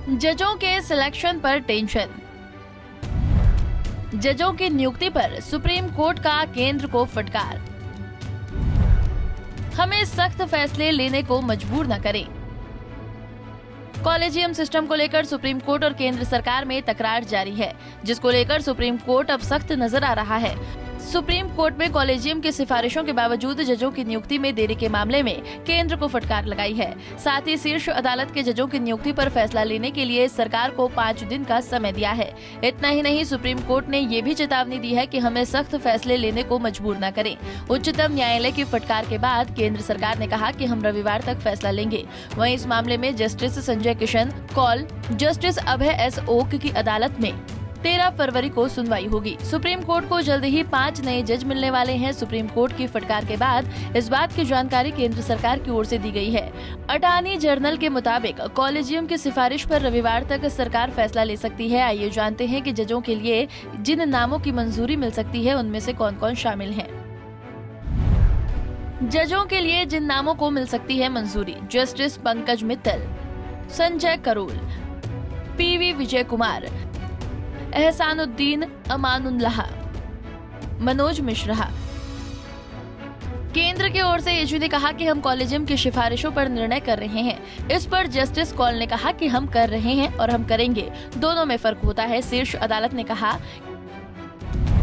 जजों के सिलेक्शन पर टेंशन। जजों की नियुक्ति पर सुप्रीम कोर्ट का केंद्र को फटकार। हमें सख्त फैसले लेने को मजबूर न करें। कॉलेजियम सिस्टम को लेकर सुप्रीम कोर्ट और केंद्र सरकार में तकरार जारी है, जिसको लेकर सुप्रीम कोर्ट अब सख्त नजर आ रहा है। सुप्रीम कोर्ट में कॉलेजियम की सिफारिशों के बावजूद जजों की नियुक्ति में देरी के मामले में केंद्र को फटकार लगाई है। साथ ही शीर्ष अदालत के जजों की नियुक्ति पर फैसला लेने के लिए सरकार को 5 दिन का समय दिया है। इतना ही नहीं, सुप्रीम कोर्ट ने ये भी चेतावनी दी है कि हमें सख्त फैसले लेने को मजबूर न करें। उच्चतम न्यायालय की फटकार के बाद केंद्र सरकार ने कहा कि हम रविवार तक फैसला लेंगे। वहीं इस मामले में जस्टिस संजय किशन कौल, जस्टिस अभय एस ओक की अदालत में 13 फरवरी को सुनवाई होगी। सुप्रीम कोर्ट को जल्द ही 5 नए जज मिलने वाले हैं। सुप्रीम कोर्ट की फटकार के बाद इस बात की जानकारी केंद्र सरकार की ओर से दी गई है। अटॉर्नी जनरल के मुताबिक कॉलेजियम की सिफारिश पर रविवार तक सरकार फैसला ले सकती है। आइए जानते हैं कि जजों के लिए जिन नामों की मंजूरी मिल सकती है उनमें से कौन कौन शामिल हैं। जजों के लिए जिन नामों को मिल सकती है मंजूरी: जस्टिस पंकज मित्तल, संजय करोल, पीवी विजय कुमार, एहसानुद्दीन अमानुल्लाह, मनोज मिश्रा। केंद्र की ओर से एजी ने कहा कि हम कॉलेजियम की सिफारिशों पर निर्णय कर रहे हैं। इस पर जस्टिस कौल ने कहा कि हम कर रहे हैं और हम करेंगे, दोनों में फर्क होता है। शीर्ष अदालत ने कहा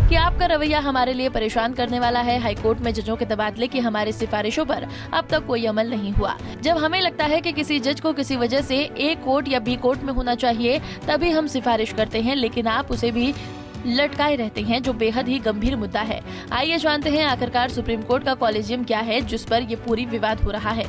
कि आपका रवैया हमारे लिए परेशान करने वाला है। हाईकोर्ट में जजों के तबादले की हमारी सिफारिशों पर अब तक कोई अमल नहीं हुआ। जब हमें लगता है कि किसी जज को किसी वजह से ए कोर्ट या बी कोर्ट में होना चाहिए, तभी हम सिफारिश करते हैं, लेकिन आप उसे भी लटकाए रहते हैं, जो बेहद ही गंभीर मुद्दा है। आइए जानते हैं आखिरकार सुप्रीम कोर्ट का कॉलेजियम क्या है, जिस पर ये पूरी विवाद हो रहा है।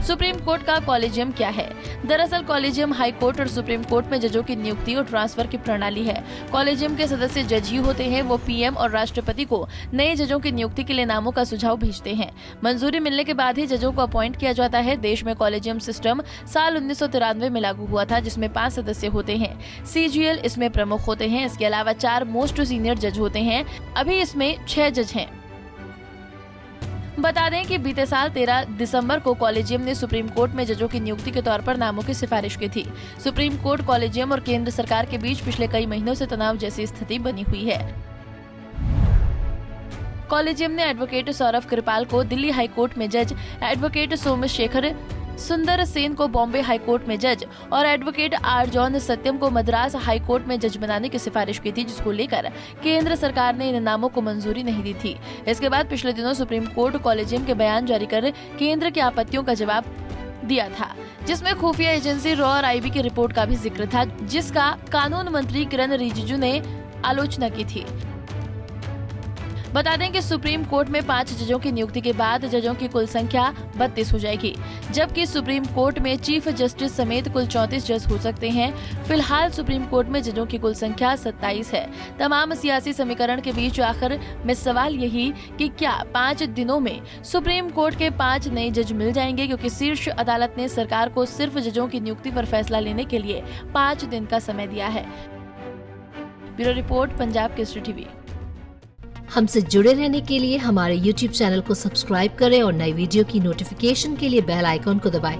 सुप्रीम कोर्ट का कॉलेजियम क्या है? दरअसल कॉलेजियम हाई कोर्ट और सुप्रीम कोर्ट में जजों की नियुक्ति और ट्रांसफर की प्रणाली है। कॉलेजियम के सदस्य जज ही होते हैं। वो पीएम और राष्ट्रपति को नए जजों की नियुक्ति के लिए नामों का सुझाव भेजते हैं। मंजूरी मिलने के बाद ही जजों को अपॉइंट किया जाता है। देश में कॉलेजियम सिस्टम साल 1993 में लागू हुआ था, जिसमें 5 सदस्य होते हैं। सीजीएल इसमें प्रमुख होते हैं। इसके अलावा 4 मोस्ट सीनियर जज होते हैं। अभी इसमें 6 जज हैं। बता दें कि बीते साल 13 दिसंबर को कॉलेजियम ने सुप्रीम कोर्ट में जजों की नियुक्ति के तौर पर नामों की सिफारिश की थी। सुप्रीम कोर्ट, कॉलेजियम और केंद्र सरकार के बीच पिछले कई महीनों से तनाव जैसी स्थिति बनी हुई है। कॉलेजियम ने एडवोकेट सौरभ कृपाल को दिल्ली हाई कोर्ट में जज, एडवोकेट सोमशेखर सुंदर सेन को बॉम्बे हाई कोर्ट में जज और एडवोकेट आर जॉन सत्यम को मद्रास हाई कोर्ट में जज बनाने की सिफारिश की थी, जिसको लेकर केंद्र सरकार ने इन नामों को मंजूरी नहीं दी थी। इसके बाद पिछले दिनों सुप्रीम कोर्ट कॉलेजियम के बयान जारी कर केंद्र की आपत्तियों का जवाब दिया था, जिसमें खुफिया एजेंसी रॉ और आईबी की रिपोर्ट का भी जिक्र था, जिसका कानून मंत्री किरण रिजिजू ने आलोचना की थी। बता दें कि सुप्रीम कोर्ट में 5 जजों की नियुक्ति के बाद जजों की कुल संख्या 32 हो जाएगी, जबकि सुप्रीम कोर्ट में चीफ जस्टिस समेत कुल 34 जज हो सकते हैं। फिलहाल सुप्रीम कोर्ट में जजों की कुल संख्या 27 है। तमाम सियासी समीकरण के बीच आखिर में सवाल यही कि क्या 5 दिनों में सुप्रीम कोर्ट के 5 नए जज मिल जाएंगे, क्योंकि शीर्ष अदालत ने सरकार को सिर्फ जजों की नियुक्ति पर फैसला लेने के लिए 5 दिन का समय दिया है। Bureau report, Punjab Kesari TV. हमसे जुड़े रहने के लिए हमारे YouTube चैनल को सब्सक्राइब करें और नई वीडियो की नोटिफिकेशन के लिए बेल आइकॉन को दबाएं।